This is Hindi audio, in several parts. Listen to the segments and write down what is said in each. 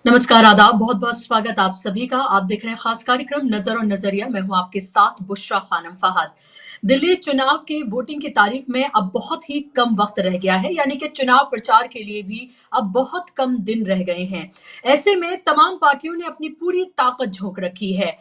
नमस्कार, आदाब, बहुत-बहुत स्वागत आप सभी का। आप देख रहे हैं खास कार्यक्रम नज़र और नज़रिया। मैं हूँ आपके साथ बुशरा खानम फहद। दिल्ली चुनाव की वोटिंग की तारीख में अब बहुत ही कम वक्त रह गया है, यानी कि चुनाव प्रचार के लिए भी अब बहुत कम दिन रह गए हैं। ऐसे में तमाम पार्टियों ने अपनी पूरी ताकत झोंक रखी है।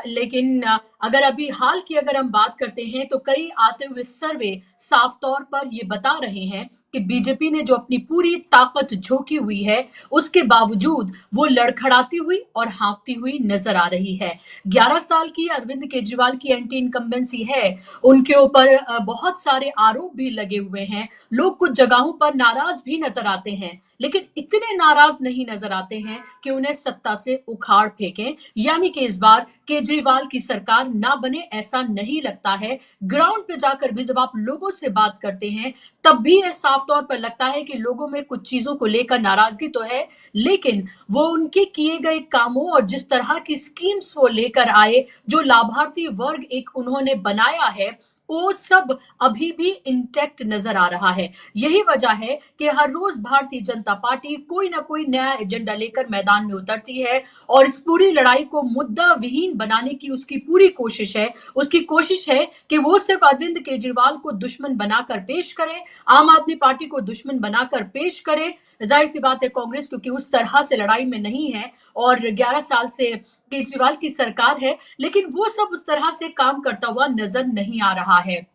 लेकिन अगर अभी हाल की अगर हम बात करते हैं तो कई आते हुए सर्वे साफ तौर पर ये बता रहे हैं कि बीजेपी ने जो अपनी पूरी ताकत झोंकी हुई है, उसके बावजूद वो लड़खड़ाती हुई और हाँफती हुई नजर आ रही है। 11 साल की अरविंद केजरीवाल की एंटी इनकम्बेंसी है, उनके ऊपर बहुत सारे आरोप भी लगे हुए हैं। लोग कुछ जगहों पर नाराज भी नजर आते हैं, लेकिन इतने नाराज नहीं नजर आते हैं कि उन्हें सत्ता से उखाड़ फेंकें। यानी कि इस बार केजरीवाल की सरकार ना बने, ऐसा नहीं लगता है। ग्राउंड पे जाकर भी जब आप लोगों से बात करते हैं, तब भी ये साफ तौर पर लगता है कि लोगों में कुछ चीजों को लेकर नाराजगी तो है, लेकिन वो उनके किए गए कामों और जिस तरह की स्कीम्स वो लेकर आए, जो लाभार्थी वर्ग एक उन्होंने बनाया है, वो सब अभी भी इंटैक्ट नजर आ रहा है। यही वजह है कि हर रोज भारतीय जनता पार्टी कोई ना कोई नया एजेंडा लेकर मैदान में उतरती है और इस पूरी लड़ाई को मुद्दा विहीन बनाने की उसकी पूरी कोशिश है। उसकी कोशिश है कि वो सिर्फ अरविंद केजरीवाल को दुश्मन बनाकर पेश करे, आम आदमी पार्टी को दुश्मन बनाकर पेश करे। जाहिर सी बात है, कांग्रेस क्योंकि उस तरह से लड़ाई में नहीं है और 11 साल से केजरीवाल की सरकार है, लेकिन वो सब उस तरह से काम करता हुआ नजर नहीं आ रहा है।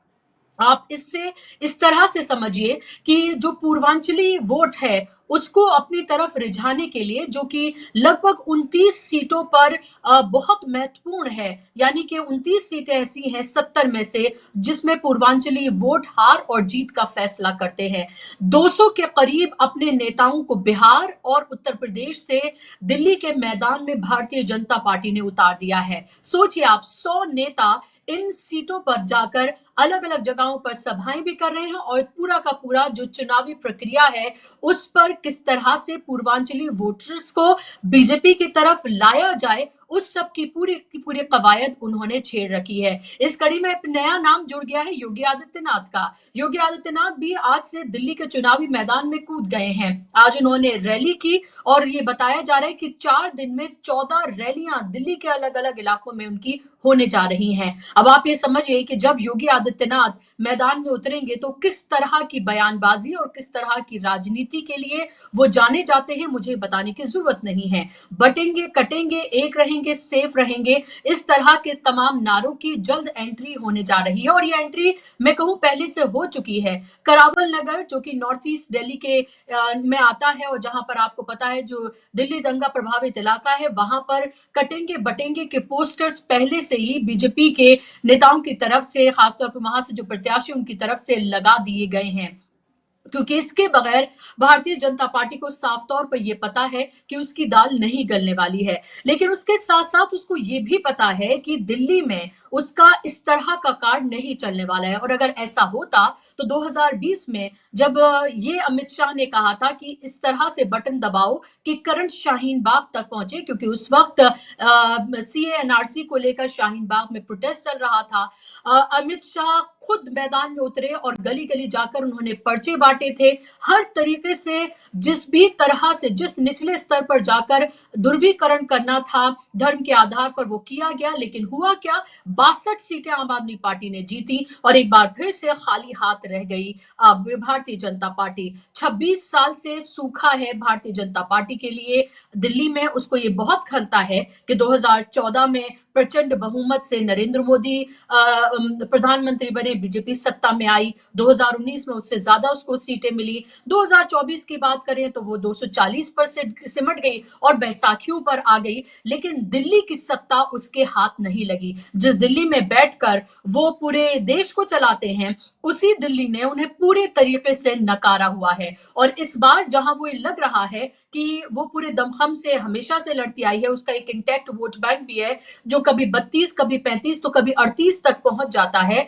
आप इससे इस तरह से समझिए कि जो पूर्वांचली वोट है, उसको अपनी तरफ रिझाने के लिए, जो कि लगभग 29 सीटों पर बहुत महत्वपूर्ण है, यानी कि 29 सीटें ऐसी हैं 70 में से, जिसमें पूर्वांचली वोट हार और जीत का फैसला करते हैं। 200 के करीब अपने नेताओं को बिहार और उत्तर प्रदेश से दिल्ली के मैदान में भारतीय जनता पार्टी ने उतार दिया है। सोचिए आप, 100 नेता इन सीटों पर जाकर अलग अलग जगहों पर सभाएं भी कर रहे हैं और पूरा का पूरा जो चुनावी प्रक्रिया है, उस पर किस तरह से पूर्वांचली वोटर्स को बीजेपी की तरफ लाया जाए, उस सब की पूरी कवायद उन्होंने छेड़ रखी है। इस कड़ी में एक नया नाम जुड़ गया है योगी आदित्यनाथ का। योगी आदित्यनाथ भी आज से दिल्ली के चुनावी मैदान में कूद गए हैं। आज उन्होंने रैली की और ये बताया जा रहा है कि 4 दिन में 14 रैलियां दिल्ली के अलग अलग इलाकों में उनकी होने जा रही हैं। अब आप ये समझिए कि जब योगी आदित्यनाथ मैदान में उतरेंगे तो किस तरह की बयानबाजी और किस तरह की राजनीति के लिए वो जाने जाते हैं, मुझे बताने की जरूरत नहीं है। बटेंगे, कटेंगे, एक रहेंगे, सेफ रहेंगे, इस तरह के तमाम नारों की जल्द एंट्री होने जा रही है और ये एंट्री मैं कहूं पहले से हो चुकी है। करावल नगर, जो कि नॉर्थ ईस्ट दिल्ली के में आता है और जहां पर आपको पता है जो दिल्ली दंगा प्रभावित इलाका है, वहां पर कटेंगे बटेंगे के पोस्टर्स पहले से ही बीजेपी के नेताओं की तरफ से, खासतौर पर वहां से जो प्रत्याशी उनकी तरफ से लगा दिए गए हैं, क्योंकि इसके बगैर भारतीय जनता पार्टी को साफ तौर पर यह पता है कि उसकी दाल नहीं गलने वाली है। लेकिन उसके साथ साथ उसको ये भी पता है कि दिल्ली में उसका इस तरह का कार्ड नहीं चलने वाला है और अगर ऐसा होता तो 2020 में जब ये अमित शाह ने कहा था कि इस तरह से बटन दबाओ कि करंट शाहीन बाग तक पहुंचे, क्योंकि उस वक्त सीए एनआरसी को लेकर शाहीन बाग में प्रोटेस्ट चल रहा था। अमित शाह खुद मैदान में उतरे और गली गली जाकर उन्होंने पर्चे बांटे थे। हर तरीके से जिस भी तरह से जिस निचले स्तर पर जाकर ध्रुवीकरण करना था धर्म के आधार पर, वो किया गया। लेकिन हुआ क्या, 62 सीटें आम आदमी पार्टी ने जीती और एक बार फिर से खाली हाथ रह गई भारतीय जनता पार्टी। 26 साल से सूखा है भारतीय जनता पार्टी के लिए दिल्ली में। उसको ये बहुत खलता है कि 2014 में प्रचंड बहुमत से नरेंद्र मोदी प्रधानमंत्री बने, बीजेपी सत्ता में आई। 2019 में उससे ज्यादा उसको सीटें मिली। 2024 की बात करें तो वो 240 पर सिमट गई और बैसाखियों पर आ गई, लेकिन दिल्ली की सत्ता उसके हाथ नहीं लगी। जिस दिल्ली में बैठकर वो पूरे देश को चलाते हैं, उसी दिल्ली ने उन्हें पूरे तरीके से नकारा हुआ है। और इस बार जहां वो लग रहा है कि वो पूरे दमखम से हमेशा से लड़ती आई है, उसका एक इंटैक्ट वोट बैंक भी है जो कभी 32, कभी 35 तो कभी 38 तक पहुंच जाता है।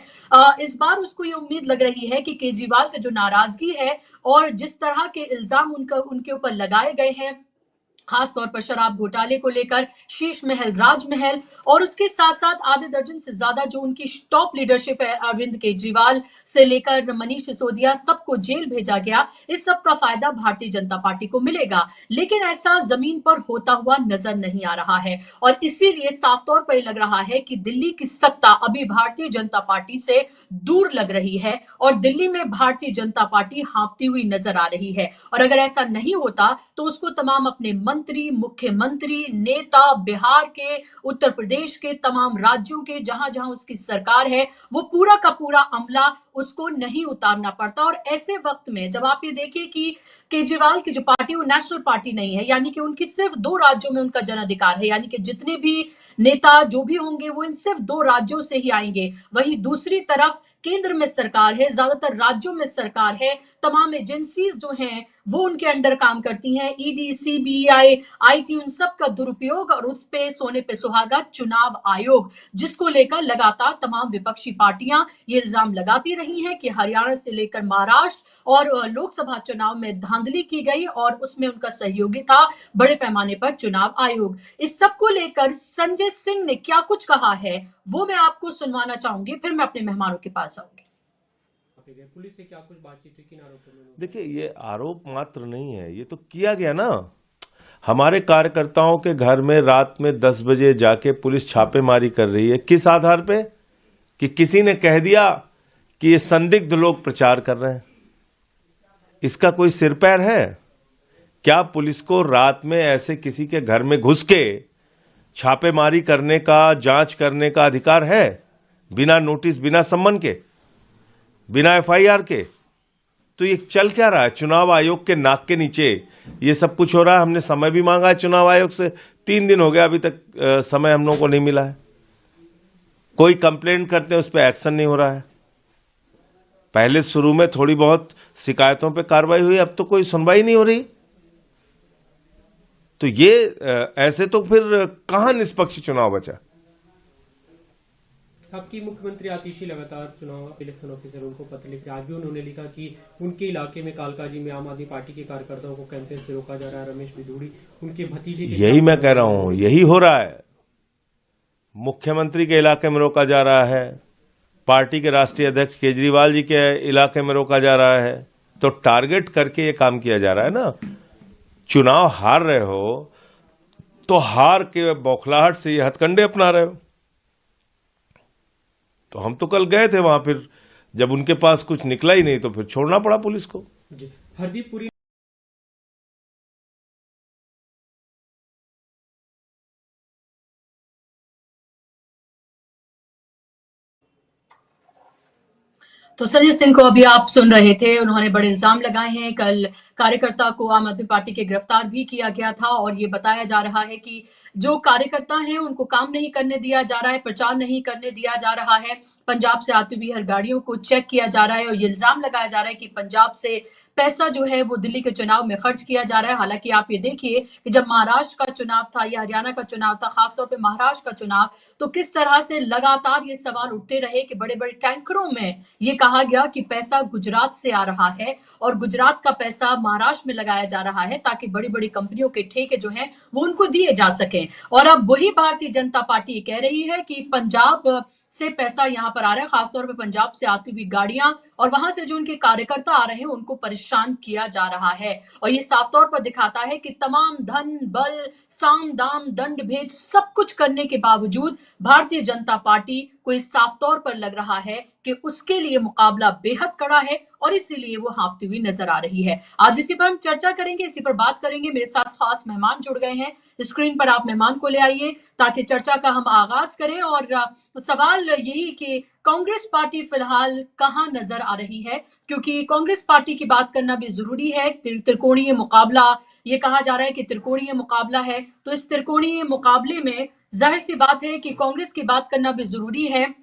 इस बार उसको ये उम्मीद लग रही है कि केजरीवाल से जो नाराजगी है और जिस तरह के इल्जाम उनके ऊपर लगाए गए हैं, खास तौर पर शराब घोटाले को लेकर शीश महल, राजमहल और उसके साथ-साथ आधे दर्जन से ज्यादा जो उनकी टॉप लीडरशिप है, अरविंद केजरीवाल से लेकर मनीष सिसोदिया, सबको जेल भेजा गया। इस सब का फायदा भारतीय जनता पार्टी को मिलेगा, लेकिन ऐसा जमीन पर होता हुआ नजर नहीं आ रहा है और इसीलिए साफ तौर पर लग रहा है कि दिल्ली की सत्ता अभी भारतीय जनता पार्टी से दूर लग रही है और दिल्ली में भारतीय जनता पार्टी हाँफती हुई नजर आ रही है। और अगर ऐसा नहीं होता तो उसको तमाम अपने मंत्री, मुख्यमंत्री, नेता, बिहार के, उत्तर प्रदेश के, तमाम राज्यों के जहां जहां उसकी सरकार है, वो पूरा का पूरा अमला उसको नहीं उतारना पड़ता। और ऐसे वक्त में जब आप ये देखिए कि केजरीवाल की जो पार्टी वो नेशनल पार्टी नहीं है, यानी कि उनकी सिर्फ 2 राज्यों में उनका जनाधिकार है, यानी कि जितने भी नेता जो भी होंगे वो इन सिर्फ 2 राज्यों से ही आएंगे। वहीं दूसरी तरफ केंद्र में सरकार है, ज्यादातर राज्यों में सरकार है, तमाम एजेंसीज जो हैं वो उनके अंडर काम करती हैं, ईडी, सीबीआई, आईटी, उन सब का दुरुपयोग और उस पे सोने पे सुहागा चुनाव आयोग, जिसको लेकर लगातार तमाम विपक्षी पार्टियां ये इल्जाम लगाती रही हैं कि हरियाणा से लेकर महाराष्ट्र और लोकसभा चुनाव में धांधली की गई और उसमें उनका सहयोगी था बड़े पैमाने पर चुनाव आयोग। इस सब को लेकर संजय सिंह ने क्या कुछ कहा है वो मैं आपको सुनवाना चाहूंगी, फिर मैं अपने मेहमानों के पास आऊंगी। पुलिस से क्या कुछ बातचीत हुई, किन आरोपों में? देखिए, ये आरोप मात्र नहीं है, ये तो किया गया ना। हमारे कार्यकर्ताओं के घर में रात में 10 बजे जाके पुलिस छापेमारी कर रही है। किस आधार पे? कि किसी ने कह दिया कि ये संदिग्ध लोग प्रचार कर रहे हैं। इसका कोई सिर पैर है? क्या पुलिस को रात में ऐसे किसी के घर में घुस के छापेमारी करने का, जांच करने का अधिकार है? बिना नोटिस, बिना सम्मन के, बिना एफआईआर के? तो ये चल क्या रहा है? चुनाव आयोग के नाक के नीचे ये सब कुछ हो रहा है। हमने समय भी मांगा है चुनाव आयोग से, 3 दिन हो गया, अभी तक समय हम लोगों को नहीं मिला है। कोई कंप्लेंट करते हैं, उस पर एक्शन नहीं हो रहा है। पहले शुरू में थोड़ी बहुत शिकायतों पे कार्रवाई हुई, अब तो कोई सुनवाई नहीं हो रही। तो ये ऐसे तो फिर कहां निष्पक्ष चुनाव बचा? आपकी मुख्यमंत्री आतिशी लगातार चुनाव इलेक्शन ऑफिसर उनको पत्र लिखे, आज भी उन्होंने लिखा कि उनके इलाके में कालकाजी में आम आदमी पार्टी के कार्यकर्ताओं को कैंपेन से रोका जा रहा है। रमेश बिधूड़ी उनके भतीजे, यही मैं कह रहा हूं, यही हो रहा है। मुख्यमंत्री के इलाके में रोका जा रहा है, पार्टी के राष्ट्रीय अध्यक्ष केजरीवाल जी के इलाके में रोका जा रहा है। तो टारगेट करके ये काम किया जा रहा है ना। चुनाव हार रहे हो तो हार के बौखलाहट से ये हथकंडे अपना रहे हो। तो हम तो कल गए थे वहां, फिर जब उनके पास कुछ निकला ही नहीं तो फिर छोड़ना पड़ा पुलिस को। हरदीप पुरी तो संजय सिंह को अभी आप सुन रहे थे, उन्होंने बड़े इल्जाम लगाए हैं। कल कार्यकर्ता को आम आदमी पार्टी के गिरफ्तार भी किया गया था और ये बताया जा रहा है कि जो कार्यकर्ता हैं उनको काम नहीं करने दिया जा रहा है, प्रचार नहीं करने दिया जा रहा है, पंजाब से आती हुई हर गाड़ियों को चेक किया जा रहा है और ये इल्जाम लगाया जा रहा है कि पंजाब से पैसा जो है वो दिल्ली के चुनाव में खर्च किया जा रहा है। हालांकि आप ये देखिए कि जब महाराष्ट्र का चुनाव था या हरियाणा का चुनाव था, खासतौर पे महाराष्ट्र का चुनाव, तो किस तरह से लगातार ये सवाल उठते रहे कि बड़े बड़े टैंकरों में ये कहा गया कि पैसा गुजरात से आ रहा है और गुजरात का पैसा महाराष्ट्र में लगाया जा रहा है ताकि बड़ी बड़ी कंपनियों के ठेके जो हैं वो उनको दिए जा सकें। और अब वही भारतीय जनता पार्टी कह रही है कि पंजाब से पैसा यहाँ पर आ रहा है, खासतौर पर पंजाब से आती हुई गाड़ियां और वहां से जो उनके कार्यकर्ता आ रहे हैं उनको परेशान किया जा रहा है। और ये साफ तौर पर दिखाता है कि तमाम धन, बल, साम दाम, दंड भेद सब कुछ करने के बावजूद भारतीय जनता पार्टी को इस साफ तौर पर लग रहा है कि उसके लिए मुकाबला बेहद कड़ा है और इसीलिए वो हाँफती हुई नजर आ रही है। आज इसी पर हम चर्चा करेंगे, इसी पर बात करेंगे। मेरे साथ खास मेहमान जुड़ गए हैं, स्क्रीन पर आप मेहमान को ले आइए ताकि चर्चा का हम आगाज करें। और सवाल यही कि कांग्रेस पार्टी फिलहाल कहां नजर आ रही है, क्योंकि कांग्रेस पार्टी की बात करना भी जरूरी है। त्रिकोणीय मुकाबला, ये कहा जा रहा है कि त्रिकोणीय मुकाबला है, तो इस त्रिकोणीय मुकाबले में जाहिर सी बात है कि कांग्रेस की बात करना भी जरूरी है।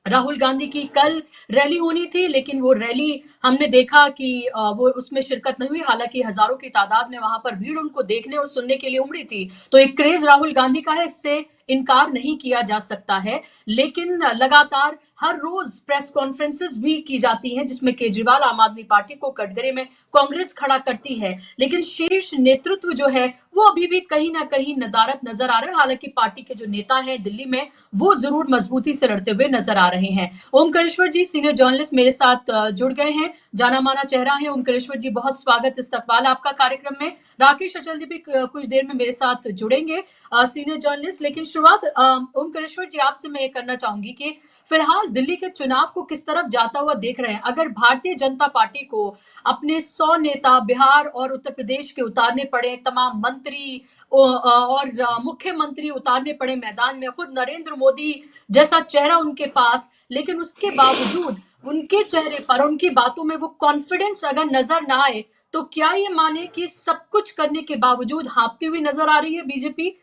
राहुल गांधी की कल रैली होनी थी, लेकिन वो रैली हमने देखा कि वो उसमें शिरकत नहीं हुई। हालांकि हजारों की तादाद में वहां पर भीड़ उनको देखने और सुनने के लिए उमड़ी थी। तो एक क्रेज राहुल गांधी का है, इससे इनकार नहीं किया जा सकता है, लेकिन लगातार हर रोज प्रेस कॉन्फ्रेंसेस भी की जाती हैं जिसमें केजरीवाल आम आदमी पार्टी को कटघरे में कांग्रेस खड़ा करती है, लेकिन शीर्ष नेतृत्व जो है वो अभी भी कहीं ना कहीं नदारत नजर आ रहा है। हालांकि पार्टी के जो नेता हैं दिल्ली में वो जरूर मजबूती से लड़ते हुए नजर आ रहे हैं। ओमकारेश्वर जी सीनियर जर्नलिस्ट मेरे साथ जुड़ गए हैं, जाना माना चेहरा है। ओमकारेश्वर जी बहुत स्वागत, इस्तकबाल आपका कार्यक्रम में। राकेश अचल जी भी कुछ देर में मेरे साथ जुड़ेंगे, सीनियर जर्नलिस्ट। लेकिन शुरुआत ओमकारेश्वर जी आपसे मैं ये करना चाहूंगी कि फिलहाल दिल्ली के चुनाव को किस तरफ जाता हुआ देख रहे हैं। अगर भारतीय जनता पार्टी को अपने 100 नेता बिहार और उत्तर प्रदेश के उतारने पड़े, तमाम मंत्री और मुख्यमंत्री उतारने पड़े मैदान में, खुद नरेंद्र मोदी जैसा चेहरा उनके पास, लेकिन उसके बावजूद उनके चेहरे पर, उनकी बातों में वो कॉन्फिडेंस अगर नजर ना आए, तो क्या ये माने कि सब कुछ करने के बावजूद हाँफती हुई नजर आ रही है बीजेपी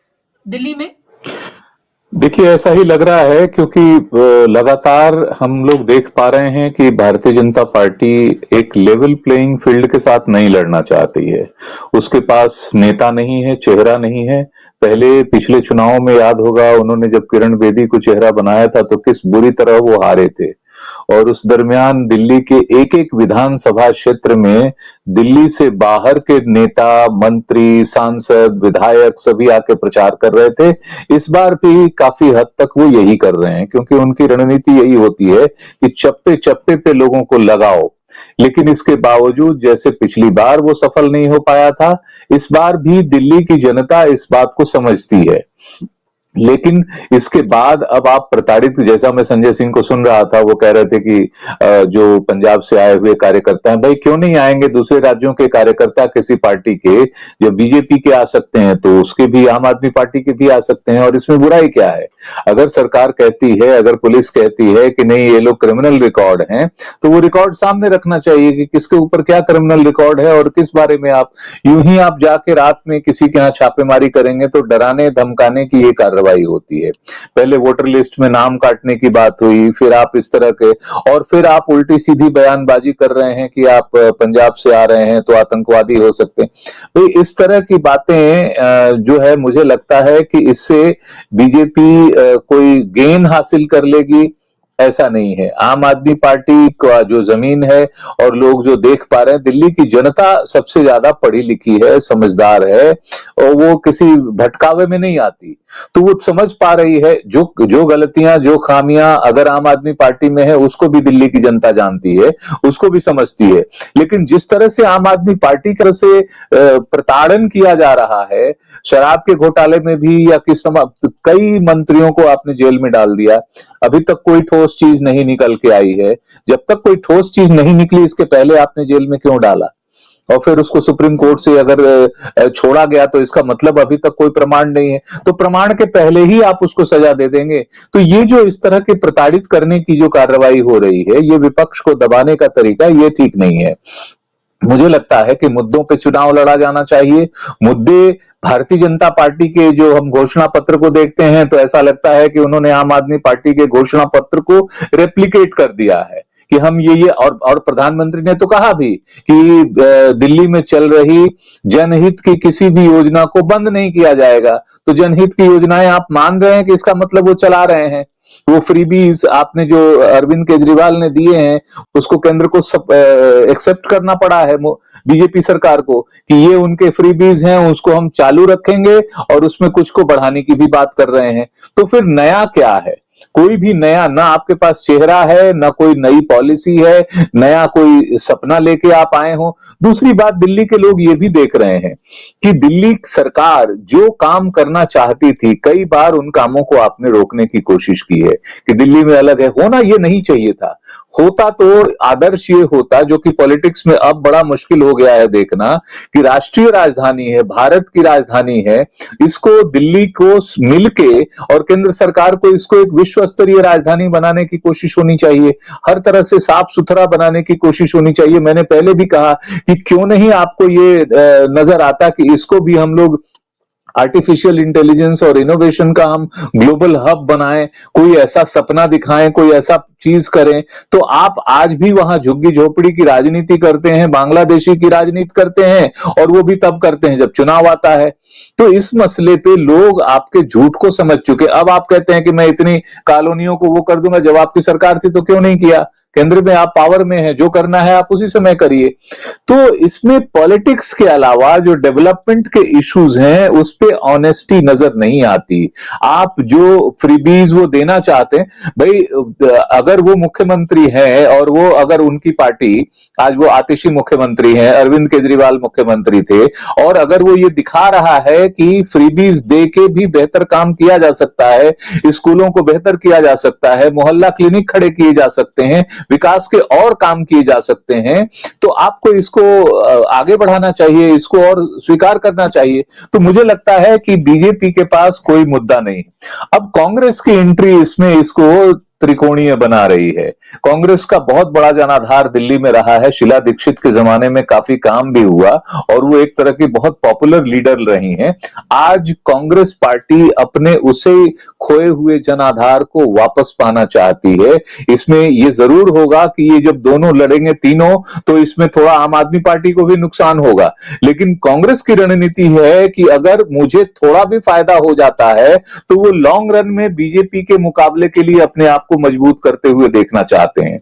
दिल्ली में? देखिए, ऐसा ही लग रहा है क्योंकि लगातार हम लोग देख पा रहे हैं कि भारतीय जनता पार्टी एक लेवल प्लेइंग फील्ड के साथ नहीं लड़ना चाहती है। उसके पास नेता नहीं है, चेहरा नहीं है। पहले पिछले चुनाव में याद होगा, उन्होंने जब किरण बेदी को चेहरा बनाया था तो किस बुरी तरह वो हारे थे, और उस दरमियान दिल्ली के एक एक विधानसभा क्षेत्र में दिल्ली से बाहर के नेता, मंत्री, सांसद, विधायक सभी आके प्रचार कर रहे थे। इस बार भी काफी हद तक वो यही कर रहे हैं, क्योंकि उनकी रणनीति यही होती है कि चप्पे चप्पे पे लोगों को लगाओ। लेकिन इसके बावजूद जैसे पिछली बार वो सफल नहीं हो पाया था, इस बार भी दिल्ली की जनता इस बात को समझती है। लेकिन इसके बाद अब आप प्रताड़ित, जैसा मैं संजय सिंह को सुन रहा था, वो कह रहे थे कि जो पंजाब से आए हुए कार्यकर्ता हैं, भाई क्यों नहीं आएंगे? दूसरे राज्यों के कार्यकर्ता किसी पार्टी के जो बीजेपी के आ सकते हैं, तो उसके भी, आम आदमी पार्टी के भी आ सकते हैं, और इसमें बुराई क्या है? अगर सरकार कहती है, अगर पुलिस कहती है कि नहीं ये लोग क्रिमिनल रिकॉर्ड हैं, तो वो रिकॉर्ड सामने रखना चाहिए कि किसके ऊपर क्या क्रिमिनल रिकॉर्ड है और किस बारे में। आप यूं ही आप जाके रात में किसी के यहाँ छापेमारी करेंगे तो डराने धमकाने की ये कार्रवाई होती है। पहले वोटर लिस्ट में नाम काटने की बात हुई, फिर आप इस तरह के, और फिर आप उल्टी सीधी बयानबाजी कर रहे हैं कि आप पंजाब से आ रहे हैं तो आतंकवादी हो सकते हैं। तो इस तरह की बातें जो है, मुझे लगता है कि इससे बीजेपी कोई गेन हासिल कर लेगी, ऐसा नहीं है। आम आदमी पार्टी का जो जमीन है और लोग जो देख पा रहे हैं, दिल्ली की जनता सबसे ज्यादा पढ़ी लिखी है, समझदार है, और वो किसी भटकावे में नहीं आती। तो वो समझ पा रही है जो गलतियां, जो खामियां अगर आम आदमी पार्टी में है, उसको भी दिल्ली की जनता जानती है, उसको भी समझती है। लेकिन जिस तरह से आम आदमी पार्टी की तरफ से प्रताड़न किया जा रहा है, शराब के घोटाले में भी, या किस समय कई मंत्रियों को आपने जेल में डाल दिया, अभी तक कोई ठोस चीज नहीं निकल के आई है। जब तक कोई ठोस चीज नहीं निकली, इसके पहले आपने जेल में क्यों डाला? और फिर उसको सुप्रीम कोर्ट से अगर छोड़ा गया तो इसका मतलब अभी तक कोई प्रमाण नहीं है, तो प्रमाण के पहले ही आप उसको सजा दे देंगे। तो ये जो इस तरह के प्रताड़ित करने की जो कार्रवाई हो रही है, ये विपक्ष को दबाने का तरीका, ये ठीक नहीं है। मुझे लगता है कि मुद्दों पे चुनाव लड़ा जाना चाहिए। मुद्दे भारतीय जनता पार्टी के जो हम घोषणा पत्र को देखते हैं, तो ऐसा लगता है कि उन्होंने आम आदमी पार्टी के घोषणा पत्र को रेप्लिकेट कर दिया है कि हम ये और प्रधानमंत्री ने तो कहा भी कि दिल्ली में चल रही जनहित की किसी भी योजना को बंद नहीं किया जाएगा। तो जनहित की योजनाएं आप मान रहे हैं कि इसका मतलब वो चला रहे हैं। वो फ्रीबीज आपने जो अरविंद केजरीवाल ने दिए हैं, उसको केंद्र को एक्सेप्ट करना पड़ा है बीजेपी सरकार को कि ये उनके फ्रीबीज हैं, उसको हम चालू रखेंगे, और उसमें कुछ को बढ़ाने की भी बात कर रहे हैं। तो फिर नया क्या है? कोई भी नया, ना आपके पास चेहरा है, ना कोई नई पॉलिसी है, नया कोई सपना लेके आप आए हो। दूसरी बात, दिल्ली के लोग ये भी देख रहे हैं कि दिल्ली सरकार जो काम करना चाहती थी, कई बार उन कामों को आपने रोकने की कोशिश की है कि दिल्ली में अलग है। होना ये नहीं चाहिए था। होता तो आदर्श ये होता, जो कि पॉलिटिक्स में अब बड़ा मुश्किल हो गया है देखना, कि राष्ट्रीय राजधानी है, भारत की राजधानी है, इसको दिल्ली को मिलके और केंद्र सरकार को इसको एक विश्व स्तरीय राजधानी बनाने की कोशिश होनी चाहिए। हर तरह से साफ सुथरा बनाने की कोशिश होनी चाहिए। मैंने पहले भी कहा कि क्यों नहीं आपको ये नजर आता कि इसको भी हम लोग आर्टिफिशियल इंटेलिजेंस और इनोवेशन का हम ग्लोबल हब बनाएं, कोई ऐसा सपना दिखाएं, कोई ऐसा चीज करें, तो आप आज भी वहां झुग्गी झोपड़ी की राजनीति करते हैं, बांग्लादेशी की राजनीति करते हैं, और वो भी तब करते हैं जब चुनाव आता है। तो इस मसले पे लोग आपके झूठ को समझ चुके। अब आप कहते हैं कि मैं इतनी कॉलोनियों को वो कर दूंगा, जब आपकी सरकार थी तो क्यों नहीं किया? केंद्र में आप पावर में है, जो करना है आप उसी समय करिए। तो इसमें पॉलिटिक्स के अलावा जो डेवलपमेंट के इश्यूज हैं उस पे ऑनेस्टी नजर नहीं आती। आप जो फ्रीबीज वो देना चाहते हैं, भाई अगर वो मुख्यमंत्री है और वो अगर उनकी पार्टी, आज वो आतिशी मुख्यमंत्री हैं, अरविंद केजरीवाल मुख्यमंत्री थे, और अगर वो ये दिखा रहा है कि फ्रीबीज दे के भी बेहतर काम किया जा सकता है, स्कूलों को बेहतर किया जा सकता है, मोहल्ला क्लिनिक खड़े किए जा सकते हैं, विकास के और काम किए जा सकते हैं, तो आपको इसको आगे बढ़ाना चाहिए, इसको और स्वीकार करना चाहिए। तो मुझे लगता है कि बीजेपी के पास कोई मुद्दा नहीं। अब कांग्रेस की एंट्री इसमें इसको त्रिकोणीय बना रही है। कांग्रेस का बहुत बड़ा जनाधार दिल्ली में रहा है, शीला दीक्षित के जमाने में काफी काम भी हुआ और वो एक तरह की बहुत पॉपुलर लीडर रही हैं। आज कांग्रेस पार्टी अपने उसे खोए हुए जनाधार को वापस पाना चाहती है। इसमें ये जरूर होगा कि ये जब दोनों लड़ेंगे तीनों, तो इसमें थोड़ा आम आदमी पार्टी को भी नुकसान होगा, लेकिन कांग्रेस की रणनीति है कि अगर मुझे थोड़ा भी फायदा हो जाता है तो वो लॉन्ग रन में बीजेपी के मुकाबले के लिए अपने आप को मजबूत करते हुए देखना चाहते हैं।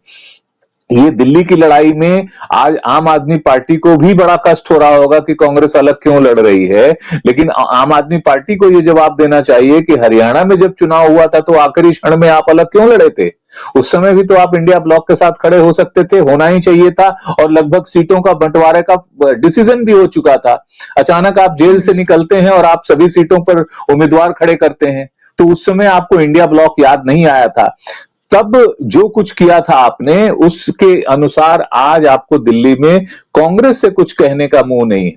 ये दिल्ली की लड़ाई में आज आम आदमी पार्टी को भी बड़ा कष्ट हो रहा होगा कि कांग्रेस अलग क्यों लड़ रही है, लेकिन आम आदमी पार्टी को ये जवाब देना चाहिए कि हरियाणा में जब चुनाव हुआ था तो आखिरी क्षण में आप अलग क्यों लड़े थे? उस समय भी तो आप इंडिया ब्लॉक के साथ खड़े हो सकते थे, होना ही चाहिए था, और लगभग सीटों का बंटवारे का डिसीजन भी हो चुका था। अचानक आप जेल से निकलते हैं और आप सभी सीटों पर उम्मीदवार खड़े करते हैं, तो उस समय आपको इंडिया ब्लॉक याद नहीं आया था। तब जो कुछ किया था आपने, उसके अनुसार आज आपको दिल्ली में कांग्रेस से कुछ कहने का मुंह नहीं है।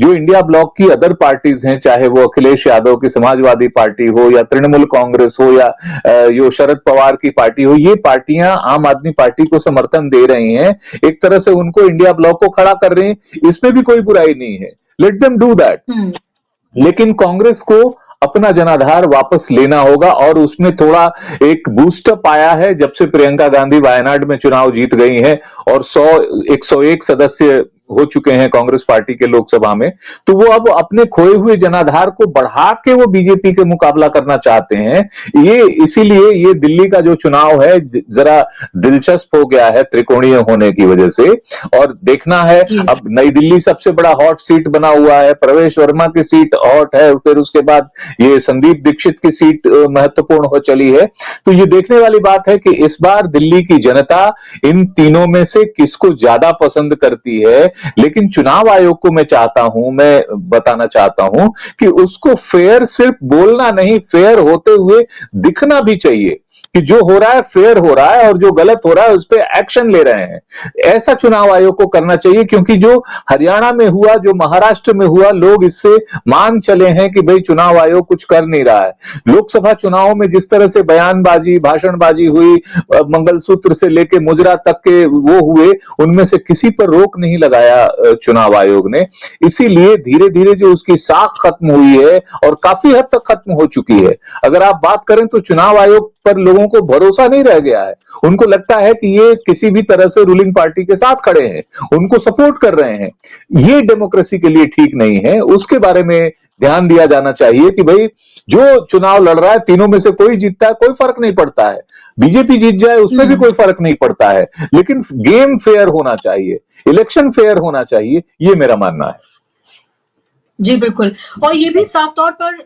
जो इंडिया ब्लॉक की अदर पार्टीज हैं, चाहे वो अखिलेश यादव की समाजवादी पार्टी हो या तृणमूल कांग्रेस हो या यो शरद पवार की पार्टी हो, ये पार्टियां आम आदमी पार्टी को समर्थन दे रही हैं, एक तरह से उनको इंडिया ब्लॉक को खड़ा कर रही हैं। इसमें भी कोई बुराई नहीं है, लेट देम डू दैट। लेकिन कांग्रेस को अपना जनाधार वापस लेना होगा, और उसमें थोड़ा एक बूस्टअप आया है जब से प्रियंका गांधी वायनाड में चुनाव जीत गई हैं और 101 सदस्य हो चुके हैं कांग्रेस पार्टी के लोकसभा में, तो वो अब अपने खोए हुए जनाधार को बढ़ा के वो बीजेपी के मुकाबला करना चाहते हैं। ये इसीलिए ये दिल्ली का जो चुनाव है जरा दिलचस्प हो गया है त्रिकोणीय होने की वजह से। और देखना है, अब नई दिल्ली सबसे बड़ा हॉट सीट बना हुआ है, प्रवेश वर्मा की सीट हॉट है, फिर उसके बाद ये संदीप दीक्षित की सीट महत्वपूर्ण हो चली है। तो ये देखने वाली बात है कि इस बार दिल्ली की जनता इन तीनों में से किसको ज्यादा पसंद करती है। लेकिन चुनाव आयोग को मैं बताना चाहता हूं कि उसको फेयर सिर्फ बोलना नहीं, फेयर होते हुए दिखना भी चाहिए कि जो हो रहा है फेयर हो रहा है और जो गलत हो रहा है उस पर एक्शन ले रहे हैं। ऐसा चुनाव आयोग को करना चाहिए, क्योंकि जो हरियाणा में हुआ, जो महाराष्ट्र में हुआ, लोग इससे मान चले हैं कि भाई चुनाव आयोग कुछ कर नहीं रहा है। लोकसभा चुनाव में जिस तरह से बयानबाजी, भाषणबाजी हुई, मंगलसूत्र से लेके मुजरा तक के वो हुए, उनमें से किसी पर रोक नहीं लगाया चुनाव आयोग ने। इसीलिए धीरे धीरे जो उसकी साख खत्म हुई है और काफी हद तक खत्म हो चुकी है। अगर आप बात करें तो चुनाव आयोग पर लोगों को भरोसा नहीं रह गया है। उनको लगता है कि ये किसी भी तरह से रूलिंग पार्टी के साथ खड़े हैं, उनको सपोर्ट कर रहे हैं। ये डेमोक्रेसी के लिए ठीक नहीं है। उसके बारे में ध्यान दिया जाना चाहिए कि भाई जो चुनाव लड़ रहा है, तीनों में से कोई जीतता है, कोई फर्क नहीं पड़ता है। बीजेपी जीत जाए उसमें भी कोई फर्क नहीं पड़ता है, लेकिन गेम फेयर होना चाहिए, इलेक्शन फेयर होना चाहिए, ये मेरा मानना है। जी बिल्कुल, और ये भी साफ तौर पर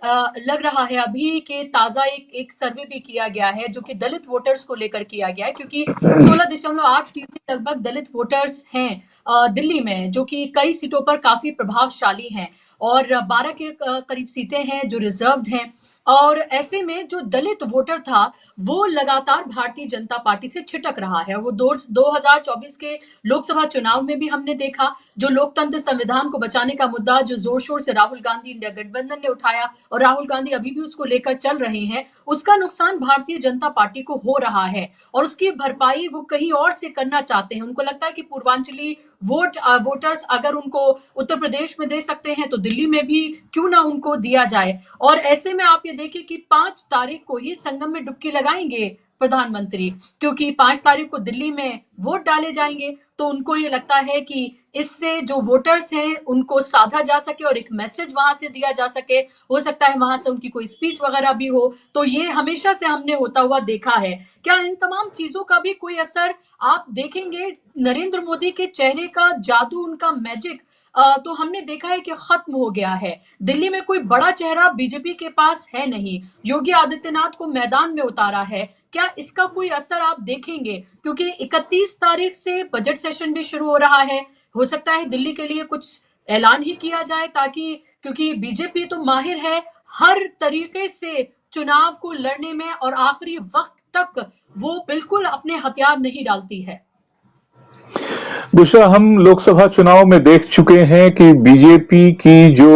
लग रहा है अभी के ताजा एक सर्वे भी किया गया है जो कि दलित वोटर्स को लेकर किया गया है, क्योंकि 16.8% लगभग दलित वोटर्स हैं दिल्ली में, जो कि कई सीटों पर काफी प्रभावशाली हैं, और 12 के करीब सीटें हैं जो रिजर्व्ड हैं। और ऐसे में जो दलित वोटर था वो लगातार भारतीय जनता पार्टी से छिटक रहा है। वो 2024 के लोकसभा चुनाव में भी हमने देखा, जो लोकतंत्र संविधान को बचाने का मुद्दा जो जोर शोर से राहुल गांधी इंडिया गठबंधन ने उठाया, और राहुल गांधी अभी भी उसको लेकर चल रहे हैं, उसका नुकसान भारतीय जनता पार्टी को हो रहा है, और उसकी भरपाई वो कहीं और से करना चाहते हैं। उनको लगता है कि पूर्वांचली वोटर्स अगर उनको उत्तर प्रदेश में दे सकते हैं तो दिल्ली में भी क्यों ना उनको दिया जाए। और ऐसे में आप ये देखिए कि 5 तारीख को ही संगम में डुबकी लगाएंगे प्रधानमंत्री, क्योंकि 5 तारीख को दिल्ली में वोट डाले जाएंगे। तो उनको ये लगता है कि इससे जो वोटर्स हैं उनको साधा जा सके और एक मैसेज वहां से दिया जा सके। हो सकता है वहां से उनकी कोई स्पीच वगैरह भी हो। तो ये हमेशा से हमने होता हुआ देखा है। क्या इन तमाम चीजों का भी कोई असर आप देखेंगे? नरेंद्र मोदी के चेहरे का जादू, उनका मैजिक तो हमने देखा है कि खत्म हो गया है। दिल्ली में कोई बड़ा चेहरा बीजेपी के पास है नहीं। योगी आदित्यनाथ को मैदान में उतारा है। क्या इसका कोई असर आप देखेंगे? क्योंकि 31 तारीख से बजट सेशन भी शुरू हो रहा है। हो सकता है दिल्ली के लिए कुछ ऐलान ही किया जाए, ताकि, क्योंकि बीजेपी तो माहिर है हर तरीके से चुनाव को लड़ने में और आखिरी वक्त तक वो बिल्कुल अपने हथियार नहीं डालती है। बुशरा, हम लोकसभा चुनाव में देख चुके हैं कि बीजेपी की जो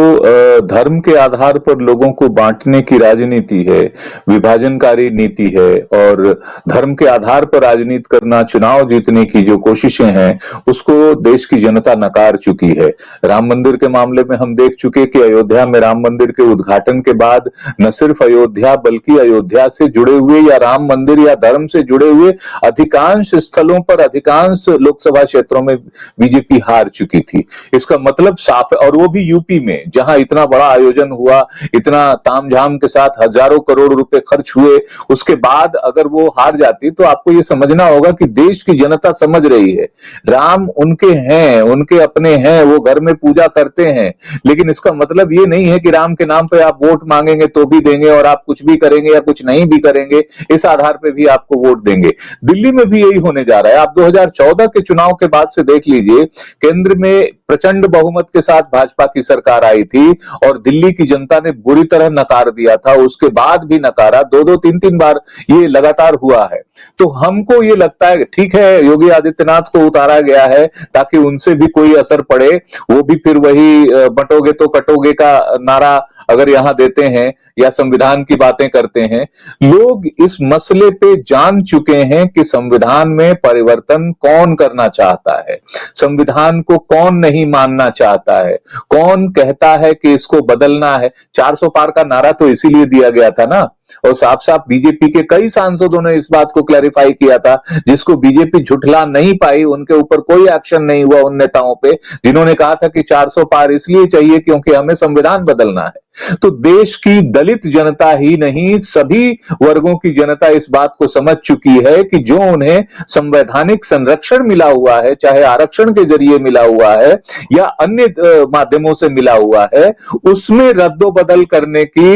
धर्म के आधार पर लोगों को बांटने की राजनीति है, विभाजनकारी नीति है और धर्म के आधार पर राजनीति करना, चुनाव जीतने की जो कोशिशें हैं, उसको देश की जनता नकार चुकी है। राम मंदिर के मामले में हम देख चुके कि अयोध्या में राम मंदिर के उद्घाटन के बाद न सिर्फ अयोध्या बल्कि अयोध्या से जुड़े हुए या राम मंदिर या धर्म से जुड़े हुए अधिकांश स्थलों पर, अधिकांश लोकसभा क्षेत्रों में बीजेपी हार चुकी थी। इसका मतलब साफ है, और वो भी यूपी में, जहां इतना बड़ा आयोजन हुआ, इतना तामझाम के साथ हजारों करोड़ रुपए खर्च हुए, उसके बाद अगर वो हार जाती तो आपको ये समझना होगा कि देश की जनता समझ रही है राम उनके हैं, उनके अपने हैं, वो घर में पूजा करते हैं। लेकिन इसका मतलब ये नहीं है कि राम के नाम पे आप वोट मांगेंगे तो भी देंगे और आप कुछ भी करेंगे या कुछ नहीं भी करेंगे इस आधार पे भी आपको वोट देंगे। दिल्ली में भी यही होने जा रहा है। आप 2014 के चुनाव के बाद से देख लीजिए, केंद्र में प्रचंड बहुमत के साथ भाजपा की सरकार आई थी और दिल्ली की जनता ने बुरी तरह नकार दिया था। उसके बाद भी नकारा, 2-2, 3-3 बार ये लगातार हुआ है। तो हमको ये लगता है ठीक है, योगी आदित्यनाथ को उतारा गया है ताकि उनसे भी कोई असर पड़े। वो भी फिर वही बंटोगे तो कटोगे का नारा अगर यहां देते हैं या संविधान की बातें करते हैं। लोग इस मसले पे जान चुके हैं कि संविधान में परिवर्तन कौन करना चाहता है, संविधान को कौन नहीं मानना चाहता है, कौन कहता है कि इसको बदलना है। 400 पार का नारा तो इसीलिए दिया गया था ना, और साफ साफ बीजेपी के कई सांसदों ने इस बात को क्लैरिफाई किया था, जिसको बीजेपी झुठला नहीं पाई। उनके ऊपर कोई एक्शन नहीं हुआ उन नेताओं पे जिन्होंने कहा था कि 400 पार इसलिए चाहिए क्योंकि हमें संविधान बदलना है। तो देश की दलित जनता ही नहीं, सभी वर्गों की जनता इस बात को समझ चुकी है कि जो उन्हें संवैधानिक संरक्षण मिला हुआ है, चाहे आरक्षण के जरिए मिला हुआ है या अन्य माध्यमों से मिला हुआ है, उसमें रद्दोबदल करने की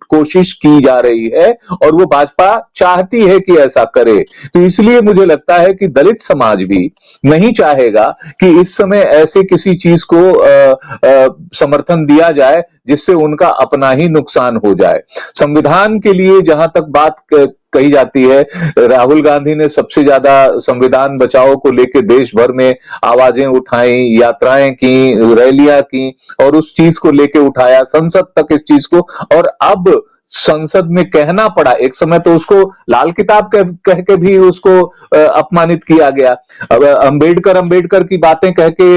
कोशिश की जा रही है और वो भाजपा चाहती है कि ऐसा करे। तो इसलिए मुझे लगता है कि दलित समाज भी नहीं चाहेगा कि इस समय ऐसे किसी चीज को समर्थन दिया जाए जिससे उनका अपना ही नुकसान हो जाए। संविधान के लिए जहां तक बात कही जाती है, राहुल गांधी ने सबसे ज्यादा संविधान बचाओ को लेकर देश भर में आवाजें उठाई, यात्राएं की, रैलियां की और उस चीज को लेकर उठाया संसद तक इस चीज को, और अब संसद में कहना पड़ा। एक समय तो उसको लाल किताब कह के भी उसको अपमानित किया गया। अब अंबेडकर की बातें कह के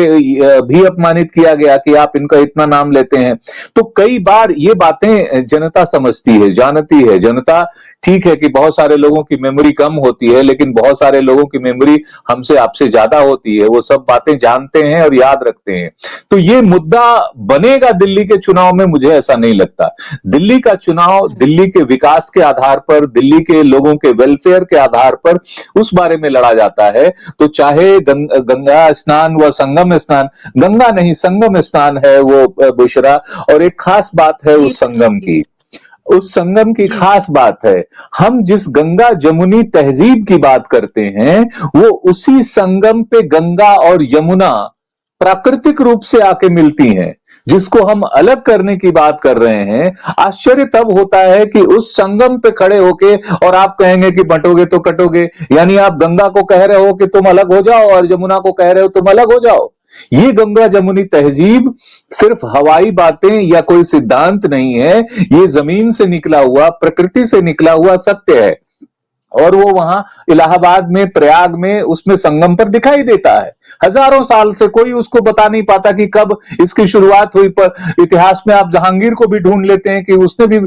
भी अपमानित किया गया कि आप इनका इतना नाम लेते हैं। तो कई बार ये बातें जनता समझती है, जानती है जनता। ठीक है कि बहुत सारे लोगों की मेमोरी कम होती है, लेकिन बहुत सारे लोगों की मेमोरी हमसे आपसे ज्यादा होती है। वो सब बातें जानते हैं और याद रखते हैं। तो ये मुद्दा बनेगा दिल्ली के चुनाव में, मुझे ऐसा नहीं लगता। दिल्ली का चुनाव दिल्ली के विकास के आधार पर, दिल्ली के लोगों के वेलफेयर के आधार पर उस बारे में लड़ा जाता है। तो चाहे गंगा स्नान व संगम स्नान, गंगा नहीं संगम स्नान है वो बुशरा, और एक खास बात है उस संगम की, उस संगम की खास बात है। हम जिस गंगा जमुनी तहजीब की बात करते हैं, वो उसी संगम पे गंगा और यमुना प्राकृतिक रूप से आके मिलती हैं, जिसको हम अलग करने की बात कर रहे हैं। आश्चर्य तब होता है कि उस संगम पे खड़े होके और आप कहेंगे कि बंटोगे तो कटोगे, यानी आप गंगा को कह रहे हो कि तुम अलग हो जाओ और यमुना को कह रहे हो तुम अलग हो जाओ। ये गंगा जमुनी तहजीब सिर्फ हवाई बातें या कोई सिद्धांत नहीं है, ये जमीन से निकला हुआ, प्रकृति से निकला हुआ सत्य है। और वो वहां इलाहाबाद में, प्रयाग में, उसमें संगम पर दिखाई देता है। हजारों साल से कोई उसको बता नहीं पाता कि कब इसकी शुरुआत हुई। पर इतिहास में आप जहांगीर को भी ढूंढ लेते हैं कि उसने भी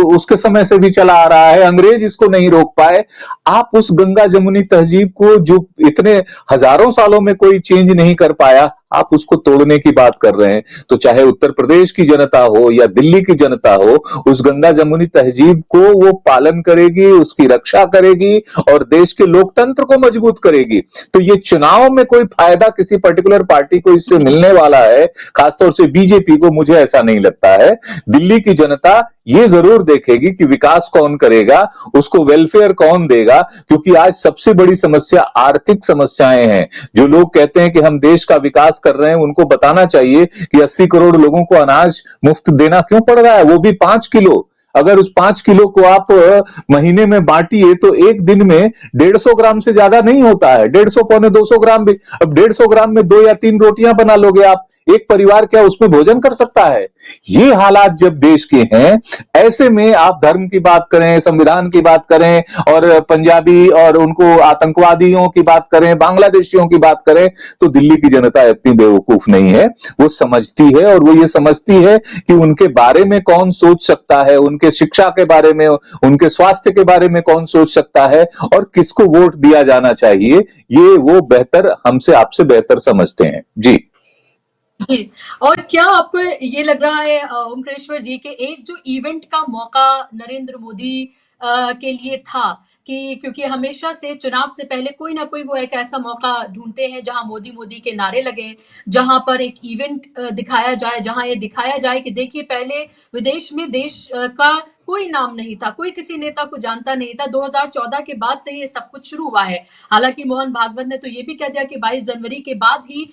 उसके समय से भी चला आ रहा है, अंग्रेज इसको नहीं रोक पाए। आप उस गंगा जमुनी तहजीब को जो इतने हजारों सालों में कोई चेंज नहीं कर पाया, आप उसको तोड़ने की बात कर रहे हैं। तो चाहे उत्तर प्रदेश की जनता हो या दिल्ली की जनता हो, उस गंगा जमुनी तहजीब को वो पालन करेगी, उसकी रक्षा करेगी और देश के लोकतंत्र को मजबूत करेगी। तो ये चुनाव में कोई फायदा किसी पर्टिकुलर पार्टी को इससे मिलने वाला है, खासतौर से बीजेपी को, मुझे ऐसा नहीं लगता है। दिल्ली की जनता ये जरूर देखेगी कि विकास कौन करेगा, उसको वेलफेयर कौन देगा, क्योंकि आज सबसे बड़ी समस्या आर्थिक समस्याएं हैं। जो लोग कहते हैं कि हम देश का विकास कर रहे हैं, उनको बताना चाहिए कि 80 करोड़ लोगों को अनाज मुफ्त देना क्यों पड़ रहा है, वो भी 5 किलो। अगर उस 5 किलो को आप महीने में बांटिए तो एक दिन में 150 ग्राम से ज्यादा नहीं होता है, 150 पौने 200 ग्राम भी। अब 150 ग्राम में 2 या 3 रोटियां बना लोगे आप, एक परिवार क्या उसमें भोजन कर सकता है? ये हालात जब देश के हैं, ऐसे में आप धर्म की बात करें, संविधान की बात करें और पंजाबी और उनको आतंकवादियों की बात करें, बांग्लादेशियों की बात करें, तो दिल्ली की जनता इतनी बेवकूफ नहीं है। वो समझती है और वो ये समझती है कि उनके बारे में कौन सोच सकता है, उनके शिक्षा के बारे में, उनके स्वास्थ्य के बारे में कौन सोच सकता है और किसको वोट दिया जाना चाहिए, ये वो बेहतर, हमसे आपसे बेहतर समझते हैं। जी जी। और क्या आपको ये लग रहा है ओमकारेश्वर जी के एक जो इवेंट का मौका नरेंद्र मोदी के लिए था कि क्योंकि हमेशा से चुनाव से पहले कोई ना कोई वो एक ऐसा मौका ढूंढते हैं जहां मोदी मोदी के नारे लगे, जहां पर एक इवेंट दिखाया जाए, जहां ये दिखाया जाए कि देखिए पहले विदेश में देश का कोई नाम नहीं था, कोई किसी नेता को जानता नहीं था, 2014 के बाद से ये सब कुछ शुरू हुआ है। हालांकि मोहन भागवत ने तो ये भी कह दिया कि 22 जनवरी के बाद ही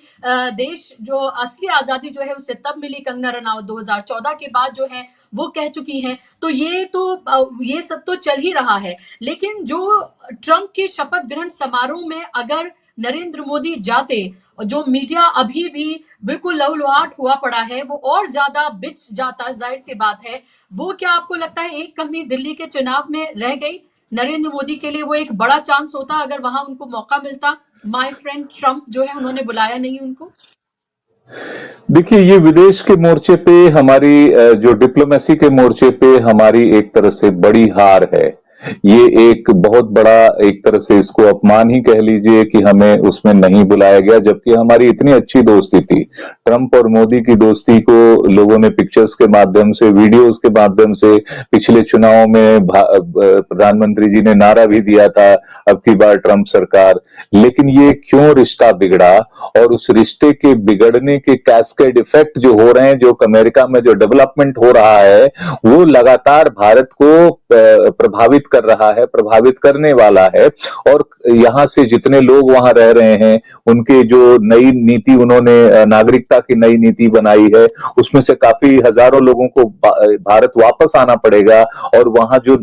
देश जो असली आजादी जो है उसे तब मिली। कंगना रनावत 2014 के बाद जो है वो कह चुकी हैं। तो ये सब तो चल ही रहा है, लेकिन जो ट्रंप के शपथ ग्रहण समारोह में अगर नरेंद्र मोदी जाते, जो मीडिया अभी भी बिल्कुल लहूलुहाट हुआ पड़ा है, वो और ज्यादा बिछ जाता, जाहिर सी बात है। वो क्या आपको लगता है एक कमी दिल्ली के चुनाव में रह गई? नरेंद्र मोदी के लिए वो एक बड़ा चांस होता अगर वहां उनको मौका मिलता। माय फ्रेंड ट्रंप जो है उन्होंने बुलाया नहीं उनको। देखिए, ये विदेश के मोर्चे पे हमारी, जो डिप्लोमेसी के मोर्चे पे हमारी एक तरह से बड़ी हार है। ये एक बहुत बड़ा, एक तरह से इसको अपमान ही कह लीजिए कि हमें उसमें नहीं बुलाया गया, जबकि हमारी इतनी अच्छी दोस्ती थी। ट्रंप और मोदी की दोस्ती को लोगों ने पिक्चर्स के माध्यम से, वीडियोस के माध्यम से, पिछले चुनाव में प्रधानमंत्री जी ने नारा भी दिया था, अब की बार ट्रंप सरकार। लेकिन ये क्यों रिश्ता बिगड़ा, और उस रिश्ते के बिगड़ने के कैस्केड इफेक्ट जो हो रहे हैं, जो अमेरिका में जो डेवलपमेंट हो रहा है, वो लगातार भारत को प्रभावित कर रहा है, प्रभावित करने वाला है। और यहां से जितने लोग वहां रह रहे हैं, उनके जो नई नीति उन्होंने, नागरिकता की नई नीति बनाई है, उसमें से काफी हजारों लोगों को भारत वापस आना पड़ेगा, और वहां जो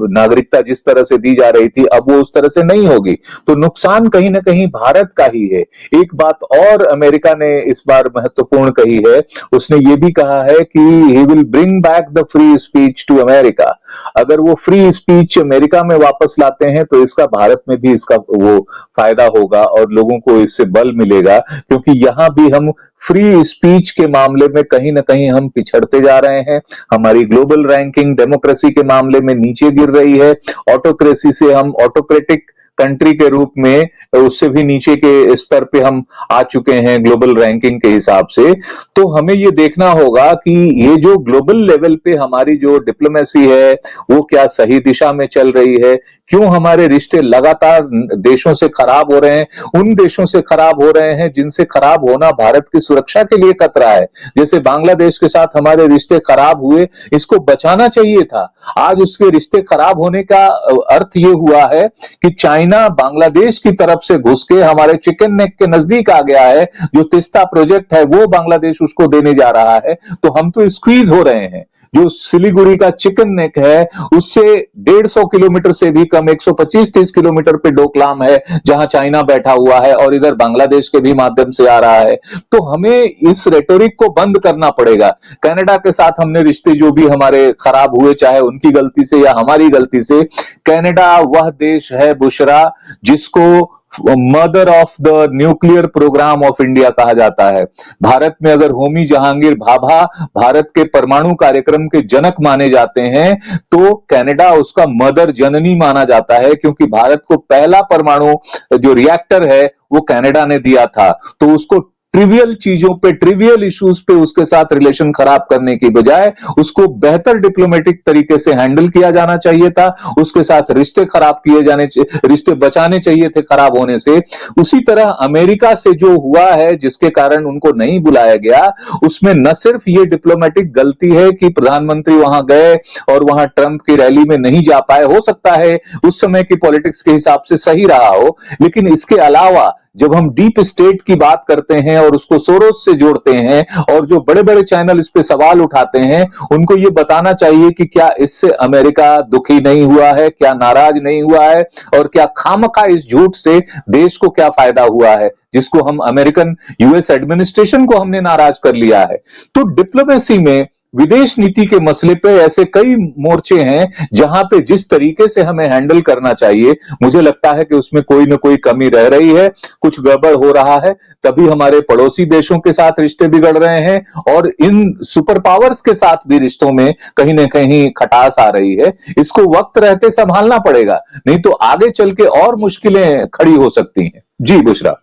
नागरिकता जिस तरह से दी जा रही थी, अब वो उस तरह से नहीं होगी। तो नुकसान कहीं ना कहीं भारत का ही है। एक बात और अमेरिका ने इस बार महत्वपूर्ण कही है, उसने ये भी कहा है कि he will bring back the free speech to America. अगर वो फ्री स्पीच अमेरिका में वापस लाते हैं तो इसका भारत में भी इसका वो फायदा होगा और लोगों को इससे बल मिलेगा, क्योंकि यहां भी हम फ्री स्पीच के मामले में कहीं ना कहीं हम पिछड़ते जा रहे हैं। हमारी ग्लोबल रैंकिंग डेमोक्रेसी के मामले में नीचे गिर रही है। ऑटोक्रेसी से हम ऑटोक्रेटिक कंट्री के रूप में उससे भी नीचे के स्तर पे हम आ चुके हैं ग्लोबल रैंकिंग के हिसाब से। तो हमें ये देखना होगा कि ये जो ग्लोबल लेवल पे हमारी जो डिप्लोमेसी है वो क्या सही दिशा में चल रही है। क्यों हमारे रिश्ते लगातार देशों से खराब हो रहे हैं, उन देशों से खराब हो रहे हैं जिनसे खराब होना भारत की सुरक्षा के लिए खतरा है। जैसे बांग्लादेश के साथ हमारे रिश्ते खराब हुए, इसको बचाना चाहिए था। आज उसके रिश्ते खराब होने का अर्थ ये हुआ है कि चाइना बांग्लादेश की तरफ से घुस के हमारे चिकन नेक के नजदीक आ गया है। जो तिस्ता प्रोजेक्ट है वो बांग्लादेश उसको देने जा रहा है, तो हम तो स्क्वीज हो रहे हैं। जो सिलीगुड़ी का चिकन नेक है उससे 150 किलोमीटर से भी कम, 125-30 किलोमीटर पे डोकलाम है जहां चाइना बैठा हुआ है, और इधर बांग्लादेश के भी माध्यम से आ रहा है। तो हमें इस रेटोरिक को बंद करना पड़ेगा। कनाडा के साथ हमने रिश्ते जो भी हमारे खराब हुए, चाहे उनकी गलती से या हमारी गलती से, कनाडा वह देश है बुशरा जिसको mother of the nuclear programme of India कहा जाता है। भारत में अगर होमी जहांगीर भाभा भारत के परमाणु कार्यक्रम के जनक माने जाते हैं, तो कनाडा उसका मदर जननी माना जाता है, क्योंकि भारत को पहला परमाणु जो रिएक्टर है वो कनाडा ने दिया था। तो उसको ट्रिवियल चीजों पे, ट्रिवियल इश्यूज पे उसके साथ रिलेशन खराब करने की बजाय उसको बेहतर डिप्लोमेटिक तरीके से हैंडल किया जाना चाहिए था। उसके साथ रिश्ते खराब किए जाने, रिश्ते बचाने चाहिए थे खराब होने से। उसी तरह अमेरिका से जो हुआ है, जिसके कारण उनको नहीं बुलाया गया, उसमें न सिर्फ ये डिप्लोमेटिक गलती है कि प्रधानमंत्री वहां गए और वहां ट्रंप की रैली में नहीं जा पाए, हो सकता है उस समय की पॉलिटिक्स के हिसाब से सही रहा हो, लेकिन इसके अलावा जब हम डीप स्टेट की बात करते हैं और उसको सोरोस से जोड़ते हैं, और जो बड़े बड़े चैनल इस पे सवाल उठाते हैं, उनको ये बताना चाहिए कि क्या इससे अमेरिका दुखी नहीं हुआ है, क्या नाराज नहीं हुआ है, और क्या खामखा इस झूठ से देश को क्या फायदा हुआ है, जिसको हम अमेरिकन यूएस एडमिनिस्ट्रेशन को हमने नाराज कर लिया है। तो डिप्लोमेसी में, विदेश नीति के मसले पे ऐसे कई मोर्चे हैं जहां पे जिस तरीके से हमें हैंडल करना चाहिए, मुझे लगता है कि उसमें कोई ना कोई कमी रह रही है, कुछ गड़बड़ हो रहा है। तभी हमारे पड़ोसी देशों के साथ रिश्ते बिगड़ रहे हैं, और इन सुपर पावर्स के साथ भी रिश्तों में कहीं ना कहीं खटास आ रही है। इसको वक्त रहते संभालना पड़ेगा, नहीं तो आगे चल के और मुश्किलें खड़ी हो सकती हैं। जी बुशरा।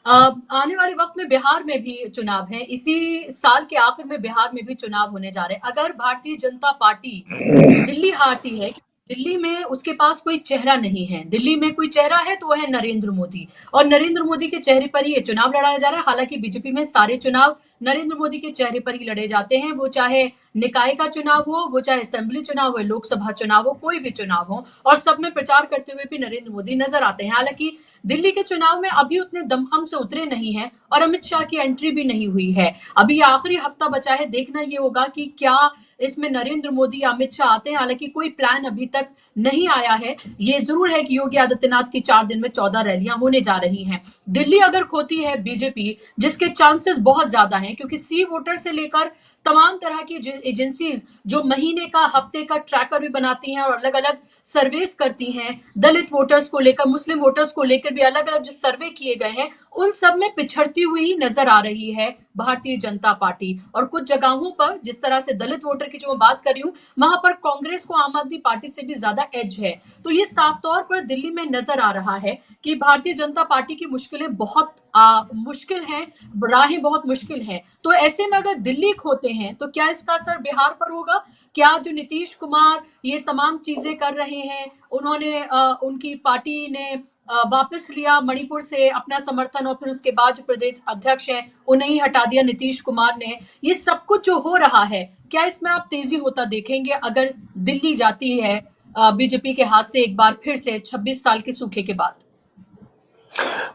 आने वाले वक्त में बिहार में भी चुनाव है, इसी साल के आखिर में बिहार में भी चुनाव होने जा रहे हैं। अगर भारतीय जनता पार्टी दिल्ली हारती है, दिल्ली में उसके पास कोई चेहरा नहीं है, दिल्ली में कोई चेहरा है तो वह है नरेंद्र मोदी, और नरेंद्र मोदी के चेहरे पर ही ये चुनाव लड़ाया जा रहा है। हालांकि बीजेपी में सारे चुनाव नरेंद्र मोदी के चेहरे पर ही लड़े जाते हैं, वो चाहे निकाय का चुनाव हो, वो चाहे असेंबली चुनाव हो, लोकसभा चुनाव हो, कोई भी चुनाव हो, और सब में प्रचार करते हुए भी नरेंद्र मोदी नजर आते हैं। हालांकि दिल्ली के चुनाव में अभी उतने दमखम से उतरे नहीं हैं, और अमित शाह की एंट्री भी नहीं हुई है। अभी आखिरी हफ्ता बचा है, देखना ये होगा कि क्या इसमें नरेंद्र मोदी या अमित शाह आते हैं। हालांकि कोई प्लान अभी तक नहीं आया है। ये जरूर है कि योगी आदित्यनाथ की 4 दिन में 14 रैलियां होने जा रही हैं। दिल्ली अगर खोती है बीजेपी, जिसके चांसेस बहुत ज्यादा हैं, क्योंकि सी वोटर से लेकर तमाम तरह की एजेंसीज जो महीने का, हफ्ते का ट्रैकर भी बनाती हैं और अलग अलग सर्वेस करती हैं, दलित वोटर्स को लेकर, मुस्लिम वोटर्स को लेकर भी अलग अलग जो सर्वे किए गए हैं, उन सब में पिछड़ती हुई नजर आ रही है भारतीय जनता पार्टी। और कुछ जगहों पर, जिस तरह से दलित वोटर की जो मैं बात कर रही हूं, वहां पर कांग्रेस को आम आदमी पार्टी से भी ज्यादा एज है। तो ये साफ तौर पर दिल्ली में नजर आ रहा है कि भारतीय जनता पार्टी की मुश्किलें बहुत मुश्किल हैं, राहें बहुत मुश्किल हैं। तो ऐसे में अगर दिल्ली खोते हैं तो क्या इसका असर बिहार पर होगा? क्या जो नीतीश कुमार ये तमाम चीजें कर रहे हैं, उन्होंने उनकी पार्टी ने वापस लिया मणिपुर से अपना समर्थन, और फिर उसके बाद जो प्रदेश अध्यक्ष हैं उन्हें ही हटा दिया नीतीश कुमार ने, ये सब कुछ जो हो रहा है, क्या इसमें आप तेजी होता देखेंगे अगर दिल्ली जाती है बीजेपी के हाथ से एक बार फिर से 26 साल के सूखे के बाद?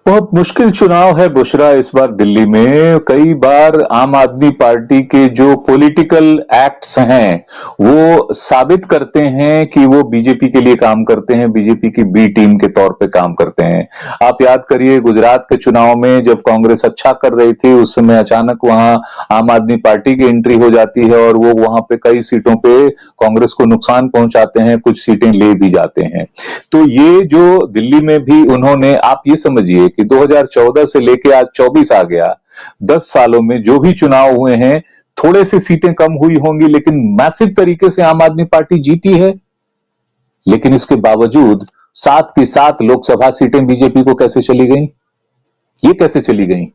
बहुत मुश्किल चुनाव है बुशरा इस बार दिल्ली में। कई बार आम आदमी पार्टी के जो पॉलिटिकल एक्ट्स हैं वो साबित करते हैं कि वो बीजेपी के लिए काम करते हैं, बीजेपी की बी टीम के तौर पे काम करते हैं। आप याद करिए गुजरात के चुनाव में जब कांग्रेस अच्छा कर रही थी, उस समय अचानक वहां आम आदमी पार्टी की एंट्री हो जाती है और वो वहां पे कई सीटों पे कांग्रेस को नुकसान पहुंचाते हैं, कुछ सीटें ले भी जाते हैं। तो ये जो दिल्ली में भी उन्होंने, आप ये समझिए कि 2014 से लेके आज 24 आ गया, 10 सालों में जो भी चुनाव हुए हैं, थोड़े से सीटें कम हुई होंगी, लेकिन मैसिव तरीके से आम आदमी पार्टी जीती है। लेकिन इसके बावजूद 7 की 7 लोकसभा सीटें बीजेपी को कैसे चली गई? ये कैसे चली गई?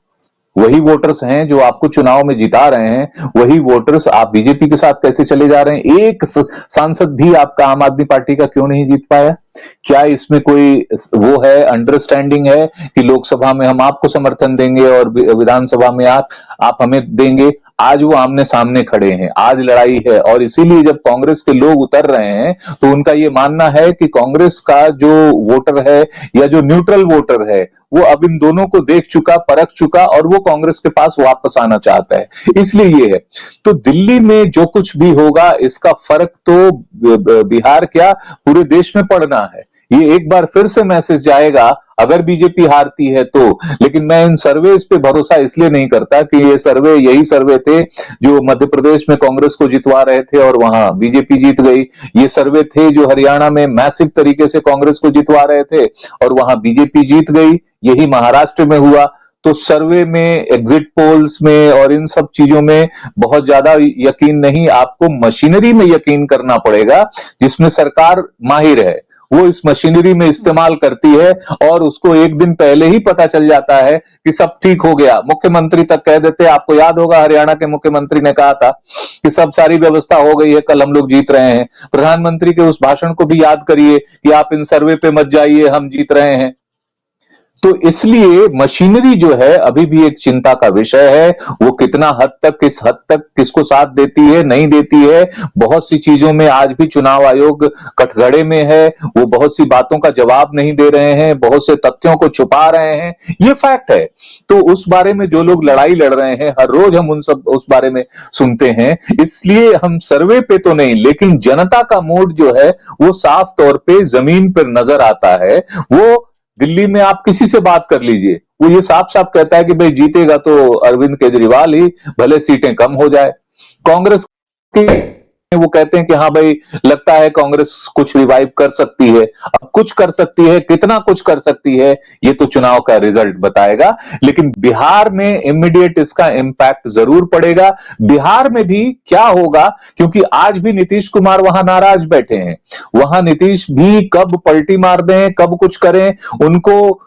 वही वोटर्स हैं जो आपको चुनाव में जिता रहे हैं, वही वोटर्स आप बीजेपी के साथ कैसे चले जा रहे हैं? एक सांसद भी आपका आम आदमी पार्टी का क्यों नहीं जीत पाया? क्या इसमें कोई वो है, अंडरस्टैंडिंग है कि लोकसभा में हम आपको समर्थन देंगे और विधानसभा में आप हमें देंगे? आज वो आमने सामने खड़े हैं, आज लड़ाई है। और इसीलिए जब कांग्रेस के लोग उतर रहे हैं तो उनका ये मानना है कि कांग्रेस का जो वोटर है या जो न्यूट्रल वोटर है वो अब इन दोनों को देख चुका, परख चुका, और वो कांग्रेस के पास वापस आना चाहता है। इसलिए ये है। तो दिल्ली में जो कुछ भी होगा इसका फर्क तो बिहार क्या पूरे देश में पड़ना है। ये एक बार फिर से मैसेज जाएगा अगर बीजेपी हारती है तो। लेकिन मैं इन सर्वेस पे भरोसा इसलिए नहीं करता कि ये सर्वे यही सर्वे थे जो मध्य प्रदेश में कांग्रेस को जितवा रहे थे और वहां बीजेपी जीत गई। ये सर्वे थे जो हरियाणा में मैसिव तरीके से कांग्रेस को जितवा रहे थे और वहां बीजेपी जीत गई। यही महाराष्ट्र में हुआ। तो सर्वे में, एग्जिट पोल्स में और इन सब चीजों में बहुत ज्यादा यकीन नहीं, आपको मशीनरी में यकीन करना पड़ेगा जिसमें सरकार माहिर है। वो इस मशीनरी में इस्तेमाल करती है और उसको एक दिन पहले ही पता चल जाता है कि सब ठीक हो गया। मुख्यमंत्री तक कह देते, आपको याद होगा हरियाणा के मुख्यमंत्री ने कहा था कि सब सारी व्यवस्था हो गई है, कल हम लोग जीत रहे हैं। प्रधानमंत्री के उस भाषण को भी याद करिए कि आप इन सर्वे पे मत जाइए, हम जीत रहे हैं। तो इसलिए मशीनरी जो है अभी भी एक चिंता का विषय है। वो कितना हद तक, किस हद तक किसको साथ देती है, नहीं देती है। बहुत सी चीजों में आज भी चुनाव आयोग कठघरे में है। वो बहुत सी बातों का जवाब नहीं दे रहे हैं, बहुत से तथ्यों को छुपा रहे हैं। ये फैक्ट है। तो उस बारे में जो लोग लड़ाई लड़ रहे हैं, हर रोज हम उस बारे में सुनते हैं। इसलिए हम सर्वे पे तो नहीं, लेकिन जनता का मूड जो है वो साफ तौर पे जमीन पर नजर आता है। वो दिल्ली में आप किसी से बात कर लीजिए, वो ये साफ साफ कहता है कि भाई जीतेगा तो अरविंद केजरीवाल ही, भले सीटें कम हो जाए। कांग्रेस की वो कहते हैं कि हाँ भाई, लगता है कांग्रेस कुछ रिवाइव कर सकती है। अब कुछ कर सकती है, कितना कुछ कर सकती है, ये तो चुनाव का रिजल्ट बताएगा। लेकिन बिहार में इमीडिएट इसका इंपैक्ट जरूर पड़ेगा। बिहार में भी क्या होगा, क्योंकि आज भी नीतीश कुमार वहां नाराज बैठे हैं। वहां नीतीश भी कब पलटी मार दें, कब कुछ करें, उनको